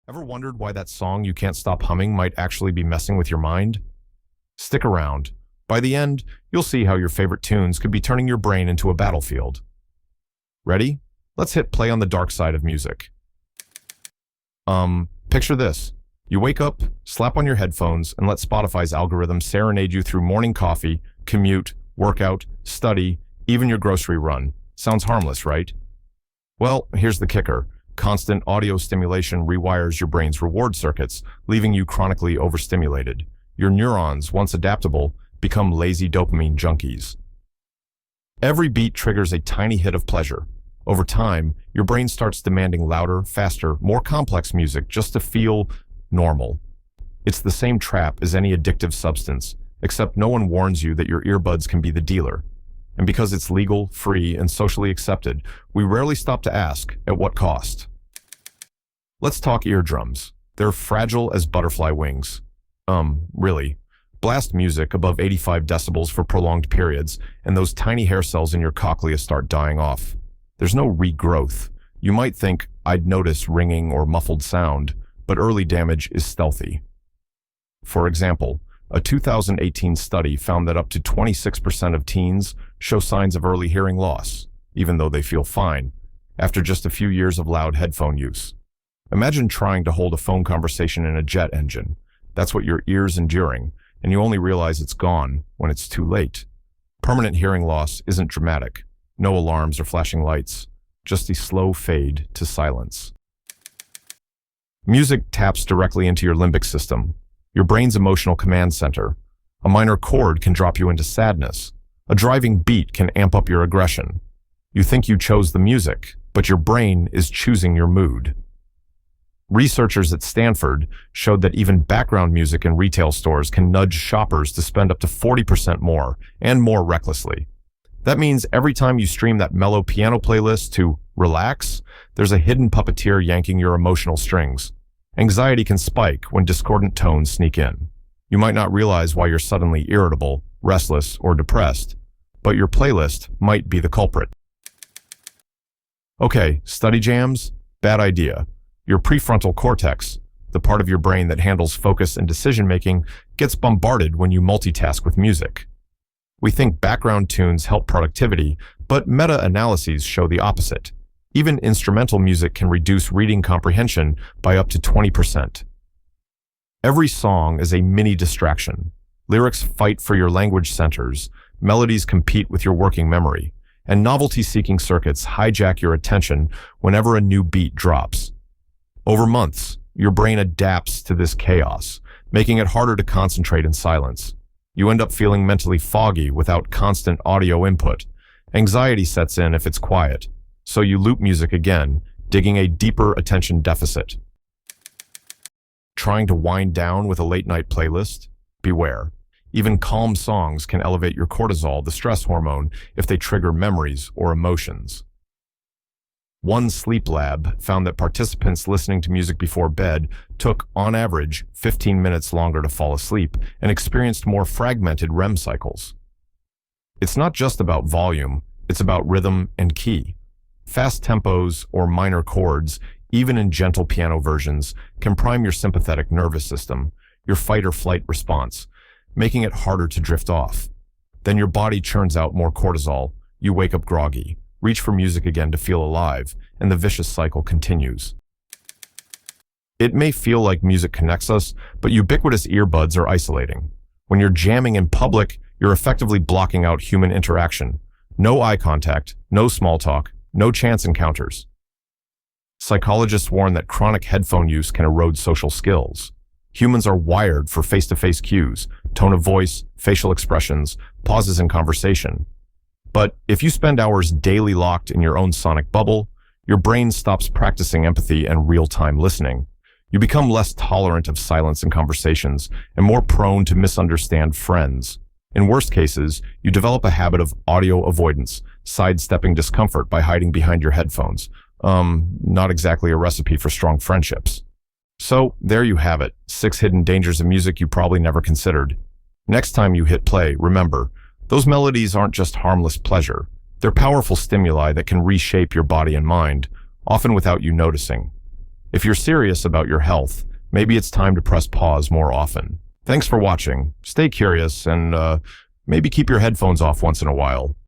Ever wondered why that song you can't stop humming might actually be messing with your mind? Stick around. By the end, you'll see how your favorite tunes could be turning your brain into a battlefield. Ready? Let's hit play on the dark side of music. Picture this. You wake up, slap on your headphones, and let Spotify's algorithm serenade you through morning coffee, commute, workout, study, even your grocery run. Sounds harmless, right? Well, here's the kicker. Constant audio stimulation rewires your brain's reward circuits, leaving you chronically overstimulated. Your neurons, once adaptable, become lazy dopamine junkies. Every beat triggers a tiny hit of pleasure. Over time, your brain starts demanding louder, faster, more complex music just to feel normal. It's the same trap as any addictive substance, except no one warns you that your earbuds can be the dealer. And because it's legal, free, and socially accepted, we rarely stop to ask, at what cost? Let's talk eardrums. They're fragile as butterfly wings. Really. Blast music above 85 decibels for prolonged periods, and those tiny hair cells in your cochlea start dying off. There's no regrowth. You might think, I'd notice ringing or muffled sound, but early damage is stealthy. For example, a 2018 study found that up to 26% of teens show signs of early hearing loss, even though they feel fine, after just a few years of loud headphone use. Imagine trying to hold a phone conversation in a jet engine. That's what your ear's enduring, and you only realize it's gone when it's too late. Permanent hearing loss isn't dramatic. No alarms or flashing lights, just a slow fade to silence. Music taps directly into your limbic system, your brain's emotional command center. A minor chord can drop you into sadness. A driving beat can amp up your aggression. You think you chose the music, but your brain is choosing your mood. Researchers at Stanford showed that even background music in retail stores can nudge shoppers to spend up to 40% more, and more recklessly. That means every time you stream that mellow piano playlist to relax, there's a hidden puppeteer yanking your emotional strings. Anxiety can spike when discordant tones sneak in. You might not realize why you're suddenly irritable, restless, or depressed, but your playlist might be the culprit. Okay, study jams? Bad idea. Your prefrontal cortex, the part of your brain that handles focus and decision-making, gets bombarded when you multitask with music. We think background tunes help productivity, but meta-analyses show the opposite. Even instrumental music can reduce reading comprehension by up to 20%. Every song is a mini distraction. Lyrics fight for your language centers, melodies compete with your working memory, and novelty-seeking circuits hijack your attention whenever a new beat drops. Over months, your brain adapts to this chaos, making it harder to concentrate in silence. You end up feeling mentally foggy without constant audio input. Anxiety sets in if it's quiet, so you loop music again, digging a deeper attention deficit. Trying to wind down with a late-night playlist? Beware. Even calm songs can elevate your cortisol, the stress hormone, if they trigger memories or emotions. One sleep lab found that participants listening to music before bed took, on average, 15 minutes longer to fall asleep and experienced more fragmented REM cycles. It's not just about volume, it's about rhythm and key. Fast tempos or minor chords, even in gentle piano versions, can prime your sympathetic nervous system, your fight-or-flight response, making it harder to drift off. Then your body churns out more cortisol, you wake up groggy, reach for music again to feel alive, and the vicious cycle continues. It may feel like music connects us, but ubiquitous earbuds are isolating. When you're jamming in public, you're effectively blocking out human interaction. No eye contact, no small talk, no chance encounters. Psychologists warn that chronic headphone use can erode social skills. Humans are wired for face-to-face cues, tone of voice, facial expressions, pauses in conversation. But if you spend hours daily locked in your own sonic bubble, your brain stops practicing empathy and real-time listening. You become less tolerant of silence in conversations and more prone to misunderstand friends. In worst cases, you develop a habit of audio avoidance, sidestepping discomfort by hiding behind your headphones. Not exactly a recipe for strong friendships. So, there you have it, 6 hidden dangers of music you probably never considered. Next time you hit play, remember, those melodies aren't just harmless pleasure. They're powerful stimuli that can reshape your body and mind, often without you noticing. If you're serious about your health, maybe it's time to press pause more often. Thanks for watching. Stay curious and maybe keep your headphones off once in a while.